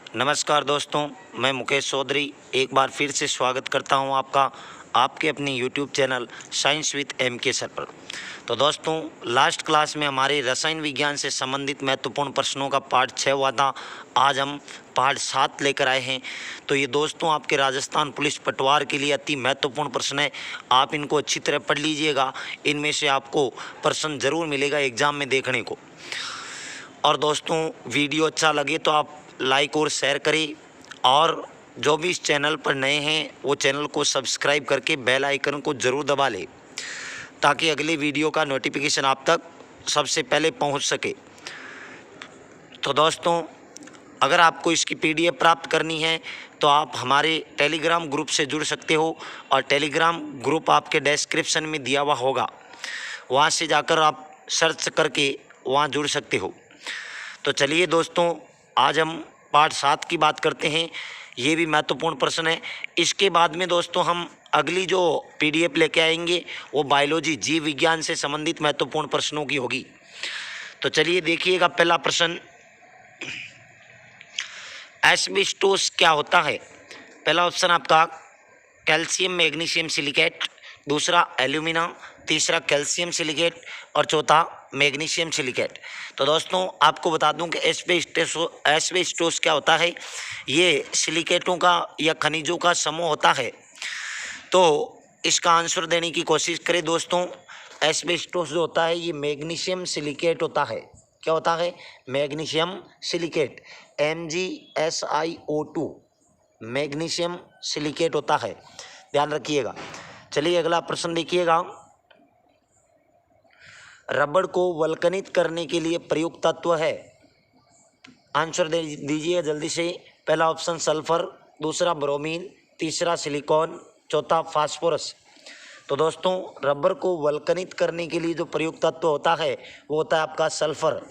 नमस्कार दोस्तों, मैं मुकेश चौधरी एक बार फिर से स्वागत करता हूं आपका आपके अपने YouTube channel science with M K sir पर। तो दोस्तों, लास्ट क्लास में हमारे रसायन विज्ञान से संबंधित महत्वपूर्ण प्रश्नों का पार्ट 6 हुआ था। आज हम पार्ट 7 लेकर आए हैं। तो ये दोस्तों आपके राजस्थान पुलिस पटवार के लिए अति महत्वपूर्ण प्रश्न है। आप इनको अच्छी तरह पढ़ लीजिएगा, इनमें से आपको प्रश्न जरूर मिलेगा एग्जाम में देखने को। और दोस्तों, वीडियो अच्छा लगे तो आप लाइक और शेयर करें, और जो भी इस चैनल पर नए हैं वो चैनल को सब्सक्राइब करके बेल आइकन को ज़रूर दबा लें, ताकि अगले वीडियो का नोटिफिकेशन आप तक सबसे पहले पहुंच सके। तो दोस्तों, अगर आपको इसकी पीडीएफ प्राप्त करनी है तो आप हमारे टेलीग्राम ग्रुप से जुड़ सकते हो, और टेलीग्राम ग्रुप आपके डिस्क्रिप्शन में दिया हुआ होगा, वहाँ से जाकर आप सर्च करके वहाँ जुड़ सकते हो। तो चलिए दोस्तों, आज हम पार्ट 7 की बात करते हैं। ये भी महत्वपूर्ण प्रश्न है। इसके बाद में दोस्तों हम अगली जो पीडीएफ लेके आएंगे वो बायोलॉजी जीव विज्ञान से संबंधित महत्वपूर्ण प्रश्नों की होगी। तो चलिए देखिएगा, पहला प्रश्न, एस्बेस्टोस क्या होता है? पहला ऑप्शन आपका कैल्शियम मैग्नीशियम सिलिकेट, दूसरा एल्यूमिना, तीसरा कैल्शियम सिलिकेट और चौथा मैग्नीशियम सिलिकेट। तो दोस्तों, आपको बता दूं कि एस्बेस्टोस क्या होता है। ये सिलिकेटों का या खनिजों का समूह होता है। तो इसका आंसर देने की कोशिश करें दोस्तों। एस्बेस्टोस जो होता है ये मैग्नीशियम सिलिकेट होता है। क्या होता है? Magnesium silicate, MgSiO2 magnesium silicate होता है, ध्यान रखिएगा। चलिए अगला प्रश्न देखिएगा, रबड़ को वल्कनित करने के लिए प्रयुक्त तत्व है। आंसर दे दीजिए जल्दी से। पहला ऑप्शन सल्फर, दूसरा ब्रोमीन, तीसरा सिलिकॉन, चौथा फास्फोरस। तो दोस्तों, रबर को वल्कनित करने के लिए जो प्रयुक्त तत्व होता है वो होता है आपका सल्फर।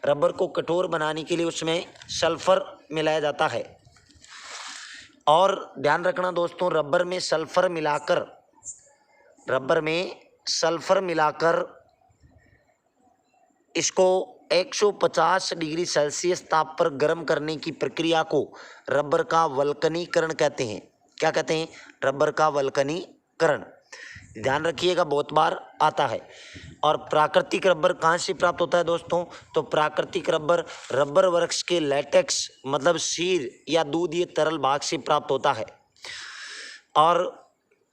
रबर को कठोर बनाने के लिए उसमें सल्फर मिलाया जाता है। और ध्यान रखना दोस्तों, रबर में सल्फर मिलाकर इसको 150 डिग्री सेल्सियस ताप पर गर्म करने की प्रक्रिया को रबर का वल्कनीकरण कहते हैं। क्या कहते हैं? रबर का वल्कनीकरण। ध्यान रखिएगा, बहुत बार आता है। और प्राकृतिक रबर कहाँ से प्राप्त होता है दोस्तों? तो प्राकृतिक रबर वृक्ष के लेटेक्स मतलब शीर या दूधीय तरल भाग से प्राप्त होता है। और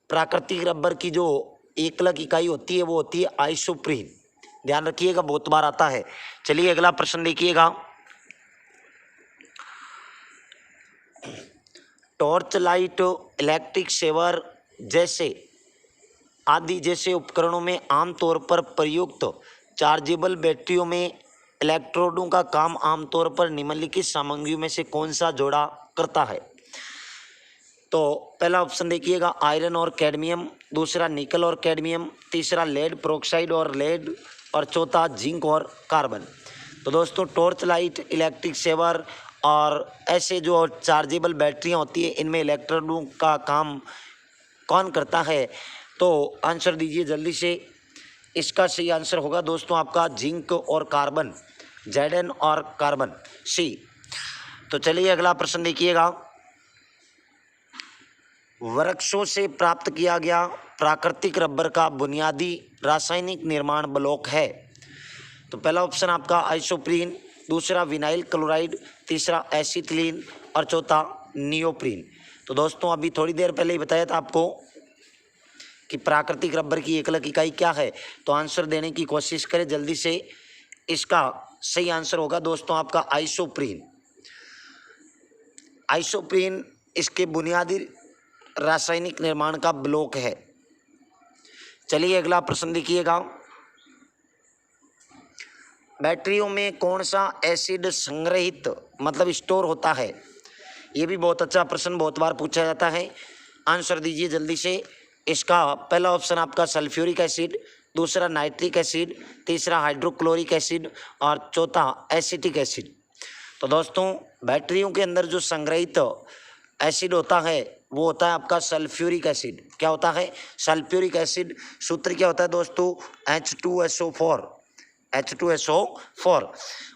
प्राकृतिक रबर की जो एकलक इकाई होती है वो होती है आइसोप्रीन। ध्यान रखिएगा, बहुत बार आता है। चलिए अगला प्रश्न देखिएगा, टॉर्च लाइट, इलेक्ट्रिक शेवर आदि जैसे उपकरणों में आमतौर पर प्रयुक्त चार्जेबल बैटरियों में इलेक्ट्रोडों का काम आमतौर पर निम्नलिखित सामग्रियों में से कौन सा जोड़ा करता है? तो पहला ऑप्शन देखिएगा, आयरन और कैडमियम, दूसरा निकल और कैडमियम, तीसरा लेड प्रोक्साइड और लेड, और चौथा जिंक और कार्बन। तो दोस्तों, टॉर्च लाइट, इलेक्ट्रिक शेवर और ऐसे जो चार्जेबल बैटरियां होती है इनमें इलेक्ट्रोडों का काम कौन करता है? तो आंसर दीजिए जल्दी से। इसका सही आंसर होगा दोस्तों आपका जिंक और कार्बन, Zn और कार्बन, सी। तो चलिए अगला प्रश्न देखिएगा, वृक्षों से प्राप्त किया गया प्राकृतिक रबर का बुनियादी रासायनिक निर्माण ब्लॉक है। तो पहला ऑप्शन आपका आइसोप्रीन, दूसरा विनाइल क्लोराइड, तीसरा एसिटिलीन और चौथा नियोप्रीन। तो दोस्तों, अभी थोड़ी देर पहले ही बताया था आपको कि प्राकृतिक रबर की एकलक इकाई क्या है। तो आंसर देने की कोशिश करें जल्दी से। इसका सही आंसर होगा दोस्तों आपका आइसोप्रीन। आइसोप्रीन इसके बुनियादी रासायनिक निर्माण का ब्लॉक है। चलिए अगला प्रश्न देखिएगा, बैटरियों में कौन सा एसिड संग्रहित मतलब स्टोर होता है? ये भी बहुत अच्छा प्रश्न, बहुत बार पूछा जाता है। आंसर दीजिए जल्दी से। इसका पहला ऑप्शन आपका सल्फ्यूरिक एसिड, दूसरा नाइट्रिक एसिड, तीसरा हाइड्रोक्लोरिक एसिड और चौथा एसिटिक एसिड। तो दोस्तों, बैटरियों के अंदर जो संग्रहित एसिड होता है वो होता है आपका सल्फ्यूरिक एसिड। क्या होता है? Sulphuric acid. सूत्र क्या होता है दोस्तों? H2SO4। H2SO4।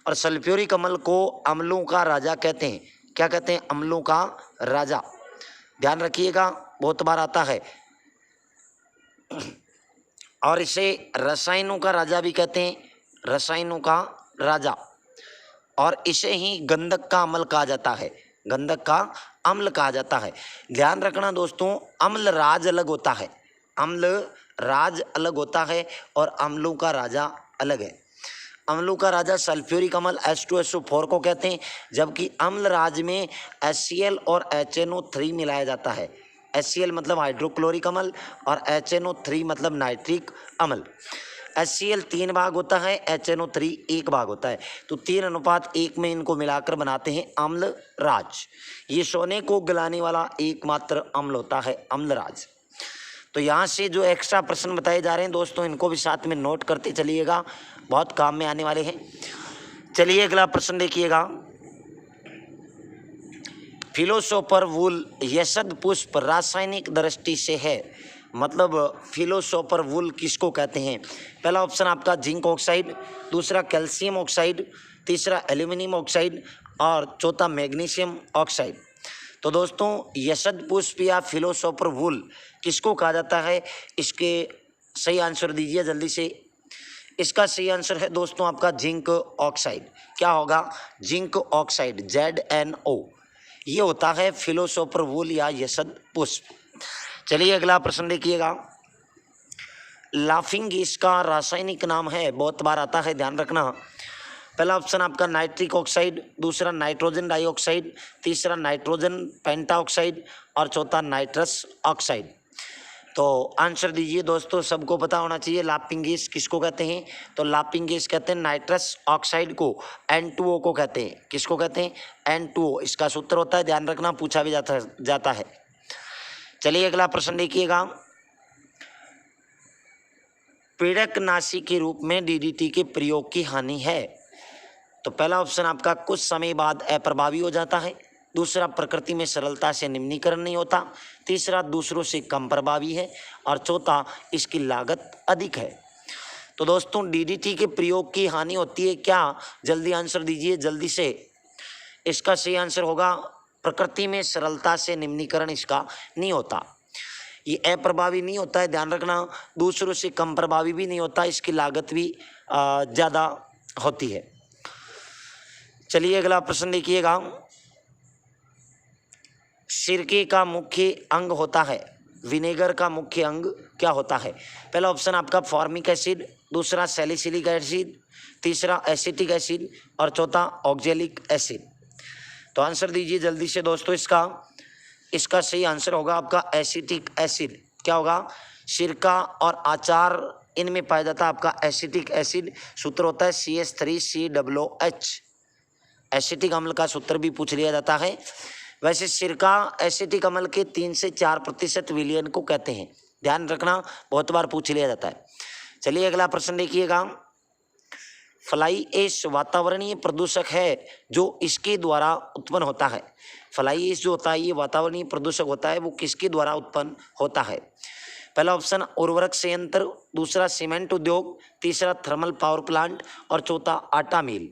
और सल्फ्यूरिक अम्ल को अम्लों का राजा कहते हैं। क्या कहते हैं, अम्लों का राजा। ध्यान रखिएगा, बहुत बार आता है। और इसे रसायनों का राजा भी कहते हैं, रसायनों का राजा। और इसे ही गंधक का अम्ल कहा जाता है, गंधक का अम्ल कहा जाता है। ध्यान रखना दोस्तों, अम्ल राज अलग होता है, अम्ल राज अलग होता है और अम्लों का राजा अलग है। अम्लों का राजा सल्फ्यूरिक अम्ल H2SO4 को कहते हैं, जबकि अम्ल राज में HCl और HNO3 मिलाया जाता है। HCl मतलब हाइड्रोक्लोरिक अम्ल और HNO3 मतलब नाइट्रिक अम्ल। HCl 3 भाग होता है, HNO3 1 भाग होता है, तो 3:1 में इनको मिलाकर बनाते हैं अम्ल राज। ये सोने को गलाने वाला एकमात्र अम्ल होता है अम्ल राज। तो यहाँ से जो एक्स्ट्रा प्रश्न बताए जा रहे हैं दोस्तों, इनको भी साथ में नोट करते चलिएगा, बहुत काम में आने वाले हैं। चलिए अगला प्रश्न देखिएगा। फिलोसोफर वुल यशद पुष्प रासायनिक दृष्टि से है, मतलब फिलोसोफर वुल किसको कहते हैं? पहला ऑप्शन आपका जिंक ऑक्साइड, दूसरा कैल्शियम ऑक्साइड, तीसरा एल्यूमिनियम ऑक्साइड और चौथा मैग्नीशियम ऑक्साइड। तो दोस्तों यशद पुष्प या फिलोसोफर वुल किसको कहा जाता है, इसके सही आंसर दीजिए जल्दी से। इसका सही आंसर है दोस्तों आपका जिंक ऑक्साइड। क्या होगा? जिंक ऑक्साइड, ZnO, ये होता है फिलोसोफर वुल या यशद पुष्प। चलिए अगला प्रश्न देखिएगा। लाफिंग गैस का रासायनिक नाम है, बहुत बार आता है, ध्यान रखना। पहला ऑप्शन आपका नाइट्रिक ऑक्साइड, दूसरा नाइट्रोजन डाइऑक्साइड, तीसरा नाइट्रोजन पेंटाऑक्साइड और चौथा नाइट्रस ऑक्साइड। तो आंसर दीजिए दोस्तों, सबको पता होना चाहिए लाफिंग गैस किसको कहते हैं। तो लाफिंग गैस कहते हैं नाइट्रस ऑक्साइड को, N2O को कहते हैं। किसको कहते हैं? N2O, इसका सूत्र होता है, ध्यान रखना, पूछा भी जाता है। चलिए अगला प्रश्न देखिएगा। पीड़कनाशी के रूप में DDT के प्रयोग की हानि है। तो पहला ऑप्शन आपका कुछ समय बाद अप्रभावी हो जाता है, दूसरा प्रकृति में सरलता से निम्नीकरण नहीं होता, तीसरा दूसरों से कम प्रभावी है और चौथा इसकी लागत अधिक है। तो दोस्तों DDT के प्रयोग की हानि होती है क्या? जल्दी आंसर दीजिए जल्दी से। इसका सही आंसर होगा प्रकृति में सरलता से निम्नीकरण इसका नहीं होता, ये अप्रभावी नहीं होता है, ध्यान रखना। दूसरों से कम प्रभावी भी नहीं होता, इसकी लागत भी ज़्यादा होती है। चलिए अगला प्रश्न देखिएगा। सिरके का मुख्य अंग होता है, विनेगर का मुख्य अंग क्या होता है? पहला ऑप्शन आपका फॉर्मिक एसिड, दूसरा सैलिसिलिक एसिड, तीसरा एसिटिक एसिड और चौथा ऑक्जेलिक एसिड। तो आंसर दीजिए जल्दी से दोस्तों इसका सही आंसर होगा आपका एसिटिक एसिड। क्या होगा? सिरका और अचार इनमें पाया जाता है आपका एसिटिक एसिड। सूत्र होता है CH3COOH। एसिटिक अम्ल का सूत्र भी पूछ लिया जाता है। वैसे सिरका एसिटिक अम्ल के 3 से 4% विलयन को कहते हैं, ध्यान रखना, बहुत बार पूछ लिया जाता है। चलिए अगला प्रश्न देखिएगा। फ्लाई ऐश वातावरणीय प्रदूषक है जो इसके द्वारा उत्पन्न होता है। फ्लाई ऐश जो होता है ये वातावरणीय प्रदूषक होता है, वो किसके द्वारा उत्पन्न होता है? पहला ऑप्शन उर्वरक संयंत्र, दूसरा सीमेंट उद्योग, तीसरा थर्मल पावर प्लांट और चौथा आटा मिल।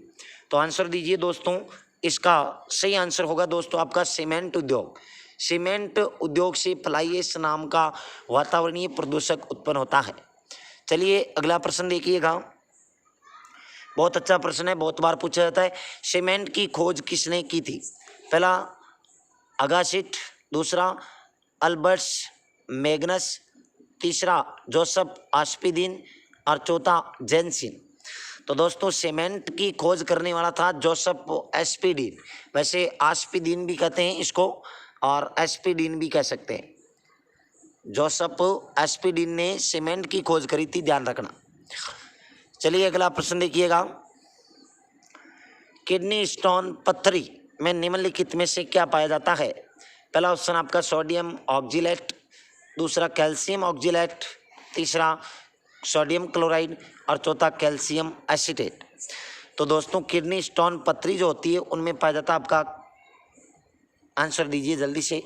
तो आंसर दीजिए दोस्तों, इसका सही आंसर होगा दोस्तों आपका सीमेंट उद्योग। सीमेंट उद्योग से फ्लाई ऐश नाम का वातावरणीय प्रदूषक उत्पन्न होता है। चलिए अगला प्रश्न देखिएगा, बहुत अच्छा प्रश्न है, बहुत बार पूछा जाता है। सीमेंट की खोज किसने की थी? पहला अगासिट, दूसरा अल्बर्ट्स मैग्नस, तीसरा जोसेफ आस्पिदिन और चौथा जेनसिन। तो दोस्तों सीमेंट की खोज करने वाला था जोसेफ एस्पिडिन। वैसे आस्पिदिन भी कहते हैं इसको और एस्पिडिन भी कह सकते हैं। जोसेफ एस्पिडिन ने सीमेंट की खोज करी थी, ध्यान रखना। चलिए अगला प्रश्न देखिएगा। किडनी स्टोन पत्थरी में निम्नलिखित में से क्या पाया जाता है? पहला ऑप्शन आपका सोडियम ऑक्जिलेट, दूसरा कैल्शियम ऑक्जिलेट, तीसरा सोडियम क्लोराइड और चौथा कैल्शियम एसीटेट। तो दोस्तों किडनी स्टोन पत्थरी जो होती है उनमें पाया जाता है आपका, आंसर दीजिए जल्दी से।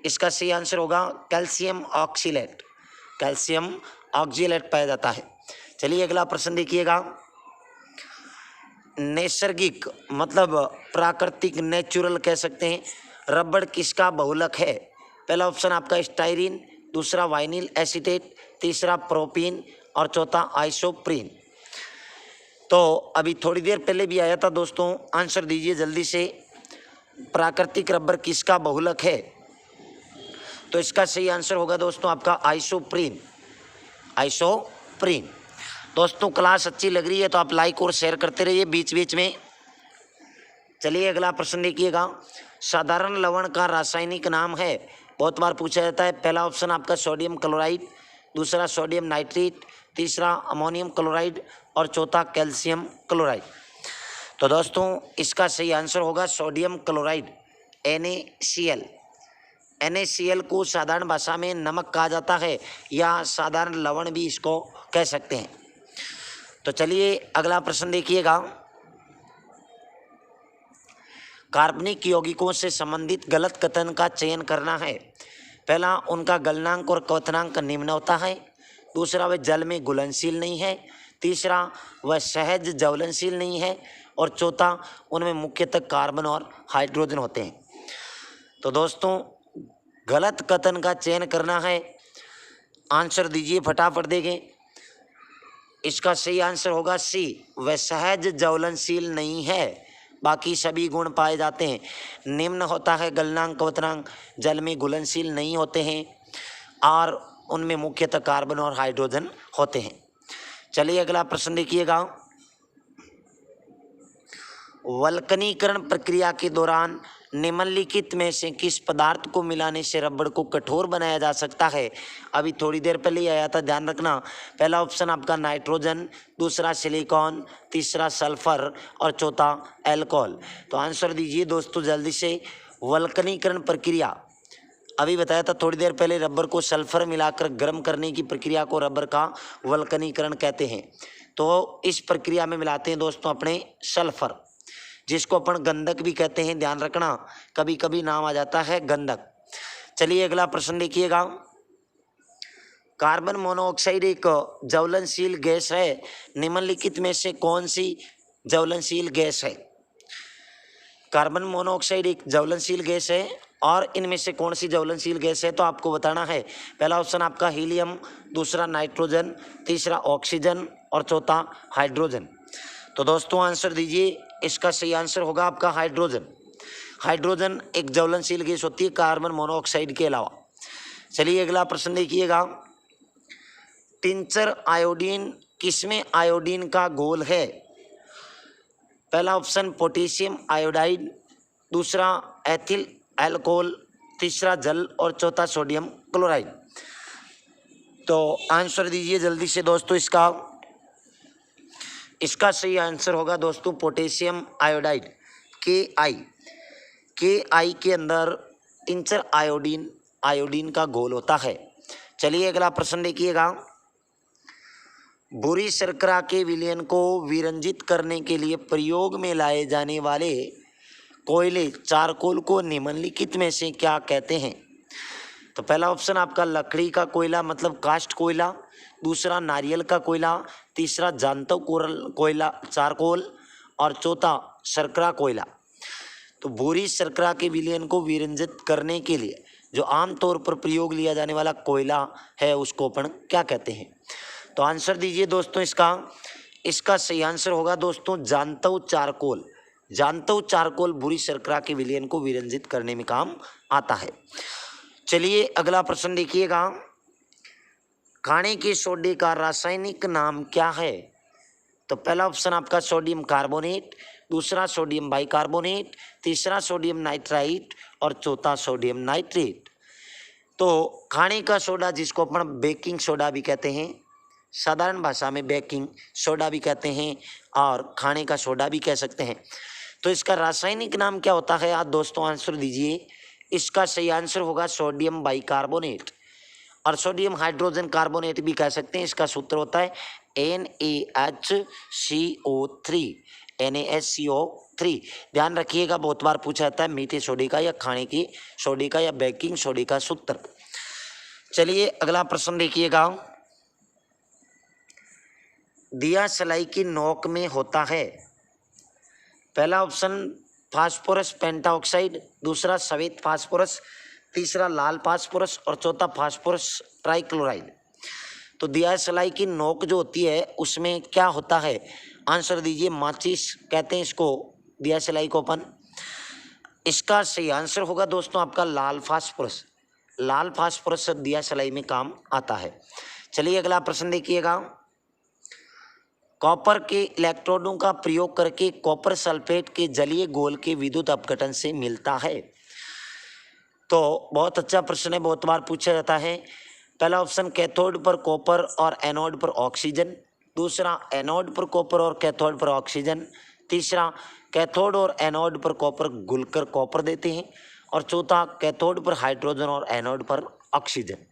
इसका सही आंसर होगा कैल्शियम ऑक्सिलेट, कैल्शियम ऑक्जिलेट पाया जाता है। चलिए अगला प्रश्न देखिएगा। नैसर्गिक मतलब प्राकृतिक, नेचुरल कह सकते हैं। रबड़ किसका बहुलक है? पहला ऑप्शन आपका स्टाइरिन, दूसरा वाइनिल एसीटेट, तीसरा प्रोपीन और चौथा आइसोप्रीन। तो अभी थोड़ी देर पहले भी आया था दोस्तों, आंसर दीजिए जल्दी से। प्राकृतिक रबर किसका बहुलक है? तो इसका सही आंसर होगा दोस्तों आपका आइसोप्रीन। आइसोप्रीन। दोस्तों क्लास अच्छी लग रही है तो आप लाइक और शेयर करते रहिए बीच बीच में। चलिए अगला प्रश्न देखिएगा। साधारण लवण का रासायनिक नाम है? बहुत बार पूछा जाता है। पहला ऑप्शन आपका सोडियम क्लोराइड, दूसरा सोडियम नाइट्रेट, तीसरा अमोनियम क्लोराइड और चौथा कैल्शियम क्लोराइड। तो दोस्तों इसका सही आंसर होगा सोडियम क्लोराइड, NaCl। NaCl को साधारण भाषा में नमक कहा जाता है या साधारण लवण भी इसको कह सकते हैं। तो चलिए अगला प्रश्न देखिएगा। कार्बनिक यौगिकों से संबंधित गलत कथन का चयन करना है। पहला, उनका गलनांक और क्वथनांक निम्न होता है। दूसरा, वह जल में घुलनशील नहीं है। तीसरा, वह सहज ज्वलनशील नहीं है। और चौथा, उनमें मुख्यतः कार्बन और हाइड्रोजन होते हैं। तो दोस्तों गलत कथन का चयन करना है, आंसर दीजिए फटाफट देंगे। इसका सही आंसर होगा सी, वह सहज ज्वलनशील नहीं है, बाकी सभी गुण पाए जाते हैं। निम्न होता है गलनांक क्वथनांक, जल में घुलनशील नहीं होते हैं और उनमें मुख्यतः कार्बन और हाइड्रोजन होते हैं। चलिए अगला प्रश्न देखिएगा। वल्कनीकरण प्रक्रिया के दौरान निम्नलिखित में से किस पदार्थ को मिलाने से रबड़ को कठोर बनाया जा सकता है? अभी थोड़ी देर पहले ही आया था, ध्यान रखना। पहला ऑप्शन आपका नाइट्रोजन, दूसरा सिलिकॉन, तीसरा सल्फर और चौथा एल्कोहल। तो आंसर दीजिए दोस्तों जल्दी से। वल्कनीकरण प्रक्रिया अभी बताया था थोड़ी देर पहले, रबर को सल्फर मिलाकर गर्म करने की प्रक्रिया को रबर का वल्कनीकरण कहते हैं। तो इस प्रक्रिया में मिलाते हैं दोस्तों अपने सल्फर, जिसको अपन गंधक भी कहते हैं, ध्यान रखना, कभी कभी नाम आ जाता है गंधक। चलिए अगला प्रश्न देखिएगा। कार्बन मोनोऑक्साइड एक ज्वलनशील गैस है, निम्नलिखित में से कौन सी ज्वलनशील गैस है? कार्बन मोनोऑक्साइड एक ज्वलनशील गैस है और इनमें से कौन सी ज्वलनशील गैस है तो आपको बताना है। पहला ऑप्शन आपका हीलियम, दूसरा नाइट्रोजन, तीसरा ऑक्सीजन और चौथा हाइड्रोजन। तो दोस्तों आंसर दीजिए। इसका सही आंसर होगा आपका हाइड्रोजन। हाइड्रोजन एक ज्वलनशील गैस होती है कार्बन मोनोऑक्साइड के अलावा। चलिए अगला प्रश्न देखिएगा। टिंचर आयोडीन किसमें आयोडीन का घोल है? पहला ऑप्शन पोटेशियम आयोडाइड, दूसरा एथिल अल्कोहल, तीसरा जल और चौथा सोडियम क्लोराइड। तो आंसर दीजिए जल्दी से दोस्तों। इसका सही आंसर होगा दोस्तों पोटेशियम आयोडाइड, के आई के अंदर टिंचर आयोडीन का घोल होता है। चलिए अगला प्रश्न देखिएगा। भूरी शर्करा के विलयन को विरंजित करने के लिए प्रयोग में लाए जाने वाले कोयले चारकोल को निम्नलिखित में से क्या कहते हैं? तो पहला ऑप्शन आपका लकड़ी का कोयला मतलब कास्ट कोयला, दूसरा नारियल का कोयला, तीसरा जांतव कोयला चारकोल और चौथा शर्करा कोयला। तो भूरी शर्करा के विलयन को विरंजित करने के लिए जो आमतौर पर प्रयोग लिया जाने वाला कोयला है उसको अपन क्या कहते हैं? तो आंसर दीजिए दोस्तों। इसका सही आंसर होगा दोस्तों जांतव चारकोल। जांतव चारकोल भूरी शर्करा के विलयन को विरंजित करने में काम आता है। चलिए अगला प्रश्न देखिएगा। खाने के सोडे का रासायनिक नाम क्या है? तो पहला ऑप्शन आपका सोडियम कार्बोनेट, दूसरा सोडियम बाइकार्बोनेट, तीसरा सोडियम नाइट्राइट और चौथा सोडियम नाइट्रेट। तो खाने का सोडा जिसको अपन बेकिंग सोडा भी कहते हैं, साधारण भाषा में बेकिंग सोडा भी कहते हैं और खाने का सोडा भी कह सकते हैं। तो इसका रासायनिक नाम क्या होता है आप दोस्तों आंसर दीजिए। इसका सही आंसर होगा सोडियम बाइकार्बोनेट और सोडियम हाइड्रोजन कार्बोनेट भी कह सकते हैं। इसका सूत्र होता है NaHCO3। ध्यान रखिएगा, बहुत बार पूछा जाता है मीठे सोडे का या खाने की सोडे का या बेकिंग सोडे का सूत्र। चलिए अगला प्रश्न देखिएगा। दिया सलाई की नोक में होता है। पहला ऑप्शन फास्फोरस पेंटाऑक्साइड, दूसरा सफेद फास्फोरस, तीसरा लाल फास्फोरस और चौथा फास्फोरस ट्राइक्लोराइड। तो दियासलाई की नोक जो होती है उसमें क्या होता है? आंसर दीजिए। माचिस कहते हैं इसको, दियासलाई को अपन। इसका सही आंसर होगा दोस्तों आपका लाल फास्फोरस। लाल फास्फोरस दियासलाई में काम आता है। चलिए अगला प्रश्न देखिएगा। कॉपर के इलेक्ट्रोडों का प्रयोग करके कॉपर सल्फेट के जलीय घोल के विद्युत अपघटन से मिलता है। तो बहुत अच्छा प्रश्न है, बहुत बार पूछा जाता है। पहला ऑप्शन कैथोड पर कॉपर और एनोड पर ऑक्सीजन, दूसरा एनोड पर कॉपर और कैथोड पर ऑक्सीजन, तीसरा कैथोड और एनोड पर कॉपर घुलकर कॉपर देते हैं और चौथा कैथोड पर हाइड्रोजन और एनोड पर ऑक्सीजन।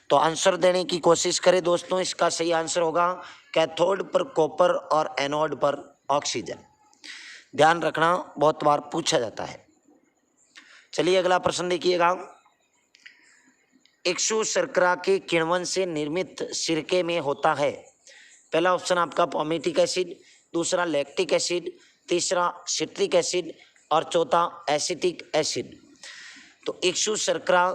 तो आंसर देने की कोशिश करें दोस्तों। इसका सही आंसर होगा कैथोड पर कॉपर और एनोड पर ऑक्सीजन। ध्यान रखना, बहुत बार पूछा जाता है। चलिए अगला प्रश्न देखिएगा। इक्सु शर्करा के किण्वन से निर्मित सिरके में होता है। पहला ऑप्शन आपका पॉमेटिक एसिड, दूसरा लैक्टिक एसिड, तीसरा सिट्रिक एसिड और चौथा एसिटिक एसिड। तो इक्सु शर्करा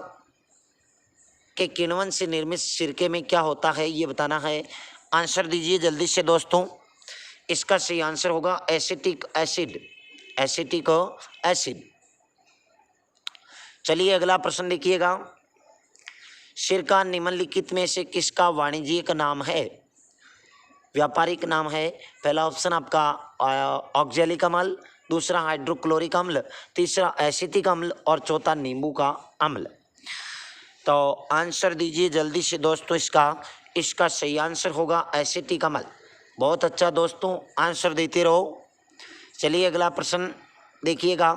के किण्वन से निर्मित सिरके में क्या होता है ये बताना है। आंसर दीजिए जल्दी से दोस्तों। इसका सही आंसर होगा एसिटिक एसिड, एसिटिक एसिड। चलिए अगला प्रश्न देखिएगा। सिरका निम्नलिखित में से किसका वाणिज्यिक नाम है? व्यापारिक नाम है। पहला ऑप्शन आपका ऑक्जेलिक अम्ल, दूसरा हाइड्रोक्लोरिक अम्ल, तीसरा एसिटिक अम्ल और चौथा नींबू का अम्ल। तो आंसर दीजिए जल्दी से दोस्तों। इसका सही आंसर होगा एसिटिक अम्ल। बहुत अच्छा दोस्तों, आंसर देते रहो। चलिए अगला प्रश्न देखिएगा।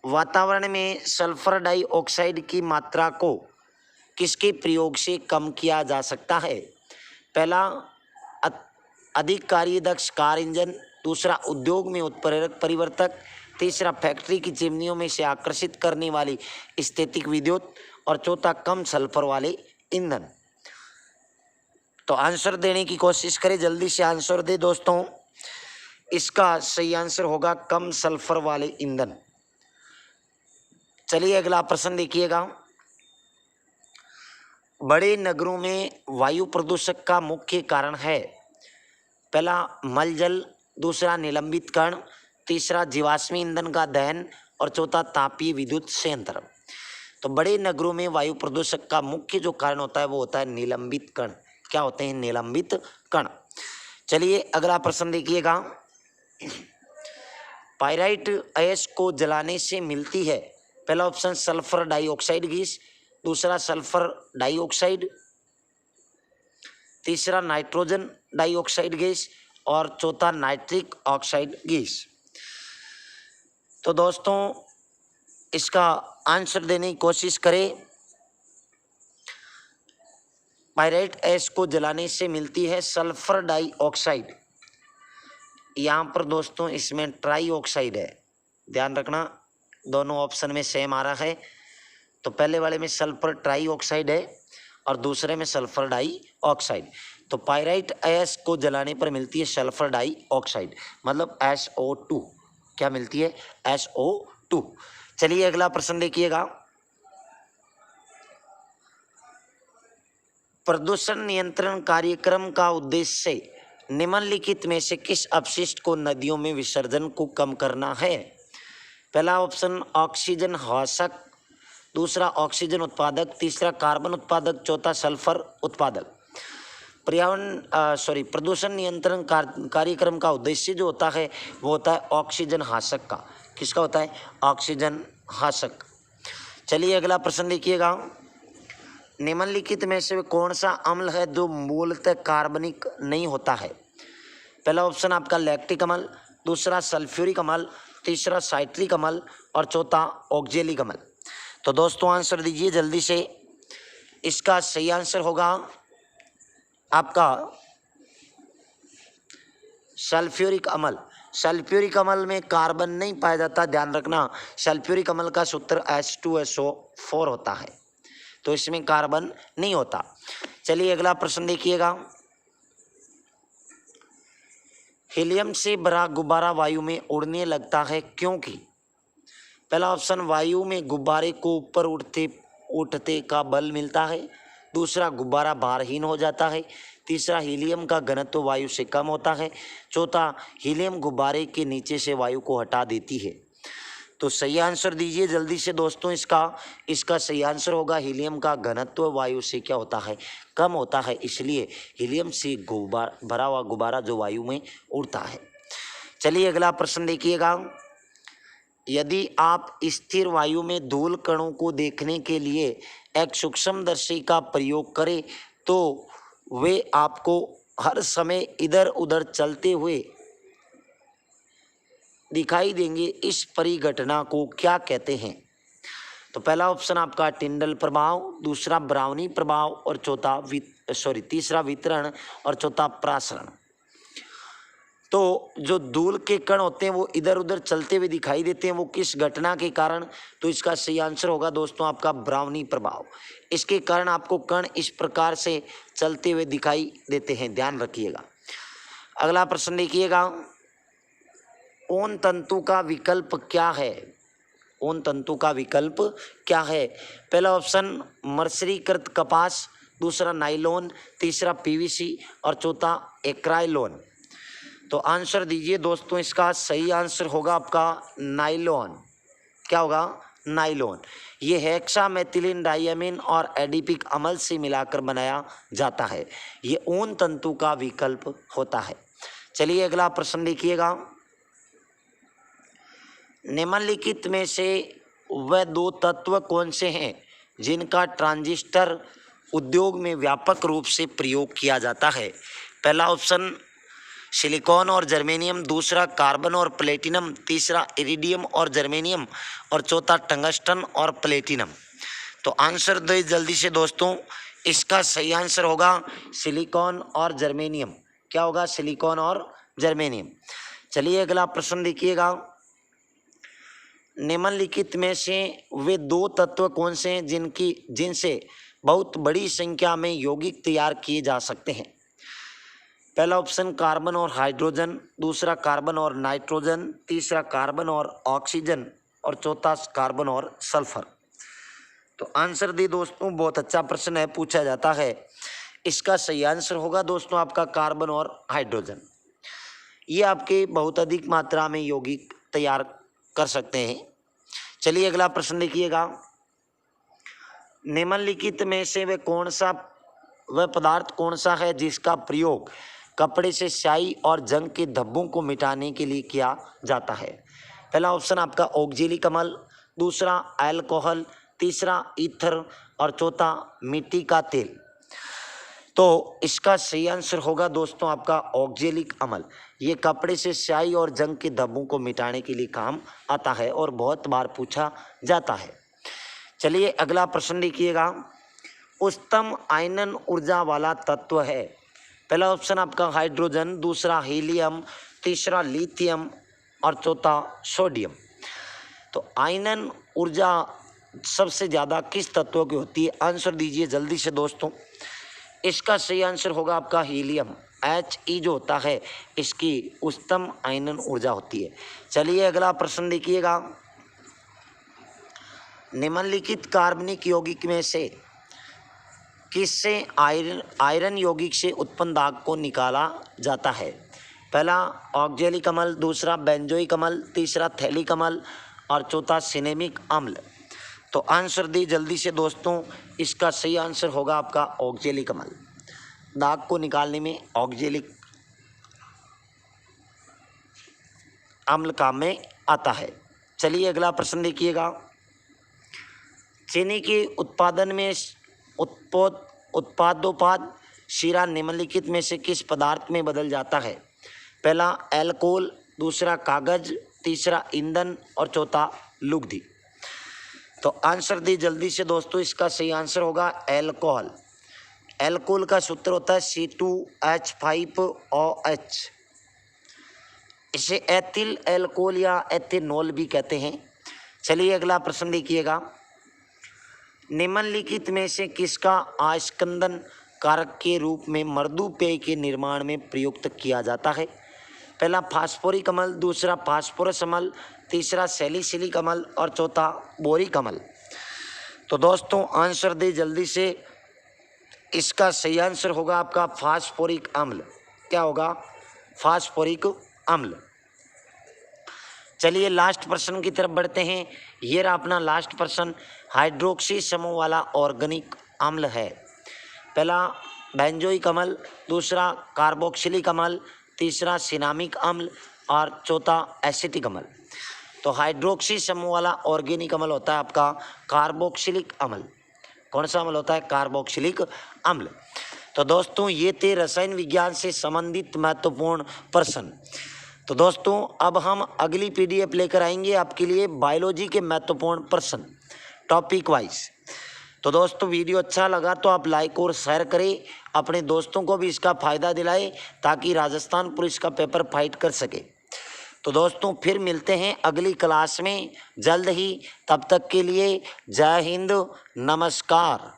वातावरण में सल्फर डाइऑक्साइड की मात्रा को किसके प्रयोग से कम किया जा सकता है? पहला अधिक कार्यदक्ष कार इंजन, दूसरा उद्योग में उत्प्रेरक परिवर्तक, तीसरा फैक्ट्री की चिमनियों में से आकर्षित करने वाली स्थैतिक विद्युत और चौथा कम सल्फर वाले ईंधन। तो आंसर देने की कोशिश करें, जल्दी से आंसर दे दोस्तों। इसका सही आंसर होगा कम सल्फर वाले ईंधन। चलिए अगला प्रश्न देखिएगा। बड़े नगरों में वायु प्रदूषक का मुख्य कारण है। पहला मलजल, दूसरा निलंबित कण, तीसरा जीवाश्मी ईंधन का दहन और चौथा तापीय विद्युत संयंत्र। तो बड़े नगरों में वायु प्रदूषक का मुख्य जो कारण होता है वो होता है निलंबित कण। क्या होते हैं? निलंबित कण। चलिए अगला प्रश्न देखिएगा। पाइराइट अयस्क को जलाने से मिलती है। पहला ऑप्शन सल्फर डाइऑक्साइड गैस, दूसरा सल्फर डाइऑक्साइड, तीसरा नाइट्रोजन डाइऑक्साइड गैस और चौथा नाइट्रिक ऑक्साइड गैस। तो दोस्तों इसका आंसर देने की कोशिश करें। पाइराइट अयस्क को जलाने से मिलती है सल्फर डाइऑक्साइड। यहाँ पर दोस्तों इसमें ट्राई ऑक्साइड है, ध्यान रखना, दोनों ऑप्शन में सेम आ रहा है। तो पहले वाले में सल्फर ट्राई ऑक्साइड है और दूसरे में सल्फर डाई ऑक्साइड। तो पाइराइट अयस्क को जलाने पर मिलती है सल्फर डाई ऑक्साइड, मतलब SO2। क्या मिलती है? SO2। चलिए अगला प्रश्न देखिएगा। प्रदूषण नियंत्रण कार्यक्रम का उद्देश्य निम्नलिखित में से किस अपशिष्ट को नदियों में विसर्जन को कम करना है? पहला ऑप्शन ऑक्सीजन ह्रासक, दूसरा ऑक्सीजन उत्पादक, तीसरा कार्बन उत्पादक, चौथा सल्फर उत्पादक। प्रदूषण नियंत्रण कार्यक्रम का उद्देश्य जो होता है वो होता है ऑक्सीजन ह्रासक का। किसका होता है? ऑक्सीजन ह्रासक। चलिए अगला प्रश्न देखिएगा। निम्नलिखित में से कौन सा अम्ल है जो मूलतः कार्बनिक नहीं होता है? पहला ऑप्शन आपका लैक्टिक अम्ल, दूसरा सल्फ्यूरिक अम्ल, तीसरा साइट्रिक अम्ल और चौथा ऑक्जेलिक अम्ल। तो दोस्तों आंसर दीजिए जल्दी से। इसका सही आंसर होगा आपका सल्फ्यूरिक अम्ल। सल्फ्यूरिक अम्ल में कार्बन नहीं पाया जाता, ध्यान रखना। सल्फ्यूरिक अम्ल का सूत्र H2SO4 होता है, तो इसमें कार्बन नहीं होता। चलिए अगला प्रश्न देखिएगा। हीलियम से भरा गुब्बारा वायु में उड़ने लगता है क्योंकि पहला ऑप्शन, वायु में गुब्बारे को ऊपर उठते उठते का बल मिलता है। दूसरा, गुब्बारा भारहीन हो जाता है। तीसरा, हीलियम का घनत्व वायु से कम होता है। चौथा, हीलियम गुब्बारे के नीचे से वायु को हटा देती है। तो सही आंसर दीजिए जल्दी से दोस्तों। इसका सही आंसर होगा हीलियम का घनत्व वायु से क्या होता है, कम होता है, इसलिए हीलियम से भरा हुआ गुब्बारा जो वायु में उड़ता है। चलिए अगला प्रश्न देखिएगा। यदि आप स्थिर वायु में धूल कणों को देखने के लिए एक सूक्ष्मदर्शी का प्रयोग करें तो वे आपको हर समय इधर उधर चलते हुए दिखाई देंगे। इस परिघटना को क्या कहते हैं? तो पहला ऑप्शन आपका टिंडल प्रभाव, दूसरा ब्राउनी प्रभाव और तीसरा वितरण और चौथा प्रासरण। तो जो धूल के कण होते हैं वो इधर उधर चलते हुए दिखाई देते हैं, वो किस घटना के कारण? तो इसका सही आंसर होगा दोस्तों आपका ब्राउनी प्रभाव। इसके कारण आपको कण इस प्रकार से चलते हुए दिखाई देते हैं, ध्यान रखिएगा। अगला प्रश्न देखिएगा। ओन तंतु का विकल्प क्या है? ओन तंतु का विकल्प क्या है? पहला ऑप्शन मर्सरीकृत कपास, दूसरा नाइलॉन, तीसरा पीवीसी और चौथा एक्राइलॉन। तो आंसर दीजिए दोस्तों। इसका सही आंसर होगा आपका नाइलॉन। क्या होगा? नाइलॉन। ये हेक्सामेथिलीन डाइअमीन और एडिपिक अम्ल से मिलाकर बनाया जाता है। ये ऊन तंतु का विकल्प होता है। चलिए अगला प्रश्न देखिएगा। निम्नलिखित में से वह दो तत्व कौन से हैं जिनका ट्रांजिस्टर उद्योग में व्यापक रूप से प्रयोग किया जाता है? पहला ऑप्शन सिलिकॉन और जर्मेनियम, दूसरा कार्बन और प्लेटिनम, तीसरा इरिडियम और जर्मेनियम और चौथा टंगस्टन और प्लेटिनम। तो आंसर दे जल्दी से दोस्तों। इसका सही आंसर होगा सिलिकॉन और जर्मेनियम। क्या होगा? सिलिकॉन और जर्मेनियम। चलिए अगला प्रश्न देखिएगा। निम्नलिखित में से वे दो तत्व कौन से हैं जिनसे बहुत बड़ी संख्या में यौगिक तैयार किए जा सकते हैं? पहला ऑप्शन कार्बन और हाइड्रोजन, दूसरा कार्बन और नाइट्रोजन, तीसरा कार्बन और ऑक्सीजन और चौथा कार्बन और सल्फर। तो आंसर दी दोस्तों। बहुत अच्छा प्रश्न है, पूछा जाता है। इसका सही आंसर होगा दोस्तों आपका कार्बन और हाइड्रोजन। ये आपके बहुत अधिक मात्रा में यौगिक तैयार कर सकते हैं। चलिए अगला प्रश्न देखिएगा। निम्नलिखित में से वह पदार्थ कौन सा है जिसका प्रयोग कपड़े से स्याही और जंग के धब्बों को मिटाने के लिए किया जाता है? पहला ऑप्शन आपका ऑक्जेलिक अम्ल, दूसरा अल्कोहल, तीसरा ईथर और चौथा मिट्टी का तेल। तो इसका सही आंसर होगा दोस्तों आपका ऑक्जेलिक अम्ल। ये कपड़े से स्याही और जंग के धब्बों को मिटाने के लिए काम आता है और बहुत बार पूछा जाता है। चलिए अगला प्रश्न देखिएगा। उच्चतम आयनन ऊर्जा वाला तत्व है? पहला ऑप्शन आपका हाइड्रोजन, दूसरा हीलियम, तीसरा लिथियम और चौथा सोडियम। तो आयनन ऊर्जा सबसे ज़्यादा किस तत्व की होती है? आंसर दीजिए जल्दी से दोस्तों। इसका सही आंसर होगा आपका हीलियम। He जो होता है इसकी उच्चतम आयनन ऊर्जा होती है। चलिए अगला प्रश्न देखिएगा। निम्नलिखित कार्बनिक यौगिक में से किससे आयरन यौगिक से उत्पन्न दाग को निकाला जाता है? पहला ऑक्जेलिक अम्ल, दूसरा बेंजोइक अम्ल, तीसरा थैलिक अम्ल और चौथा सिनेमिक अम्ल। तो आंसर दी जल्दी से दोस्तों। इसका सही आंसर होगा आपका ऑक्जेलिक अम्ल। दाग को निकालने में ऑक्जेलिक अम्ल काम में आता है। चलिए अगला प्रश्न देखिएगा। चीनी के उत्पादन में उत्पादोपाद शीरा निम्नलिखित में से किस पदार्थ में बदल जाता है? पहला अल्कोहल, दूसरा कागज, तीसरा ईंधन और चौथा लुगदी। तो आंसर दी जल्दी से दोस्तों। इसका सही आंसर होगा अल्कोहल। अल्कोहल का सूत्र होता है C2H5OH। इसे एथिल अल्कोहल या एथेनॉल भी कहते हैं। चलिए अगला प्रश्न देखिएगा। निम्नलिखित में से किसका आस्कंदन कारक के रूप में मृदु पेय के निर्माण में प्रयुक्त किया जाता है? पहला फास्फोरिक अम्ल, दूसरा फास्फोरस अम्ल, तीसरा सैलिसिलिक अम्ल और चौथा बोरिक अम्ल। तो दोस्तों आंसर दे जल्दी से। इसका सही आंसर होगा आपका फास्फोरिक अम्ल। क्या होगा? फास्फोरिक अम्ल। चलिए लास्ट प्रश्न की तरफ बढ़ते हैं। ये रहा अपना लास्ट प्रश्न। हाइड्रोक्सी समूह वाला ऑर्गेनिक अम्ल है। पहला बेंजोइक अम्ल, दूसरा कार्बोक्सिलिक अम्ल, तीसरा सिनामिक अम्ल और चौथा एसिटिक अम्ल। तो हाइड्रोक्सी समूह वाला ऑर्गेनिक अम्ल होता है आपका कार्बोक्सिलिक अम्ल। कौन सा अम्ल होता है? कार्बोक्सिलिक अम्ल। तो दोस्तों ये थे रसायन विज्ञान से संबंधित महत्वपूर्ण प्रश्न। तो दोस्तों अब हम अगली पीडीएफ लेकर आएंगे आपके लिए बायोलॉजी के महत्वपूर्ण प्रश्न टॉपिक वाइज। तो दोस्तों वीडियो अच्छा लगा तो आप लाइक और शेयर करें, अपने दोस्तों को भी इसका फ़ायदा दिलाएं ताकि राजस्थान पुलिस का पेपर फाइट कर सके। तो दोस्तों फिर मिलते हैं अगली क्लास में जल्द ही। तब तक के लिए जय हिंद, नमस्कार।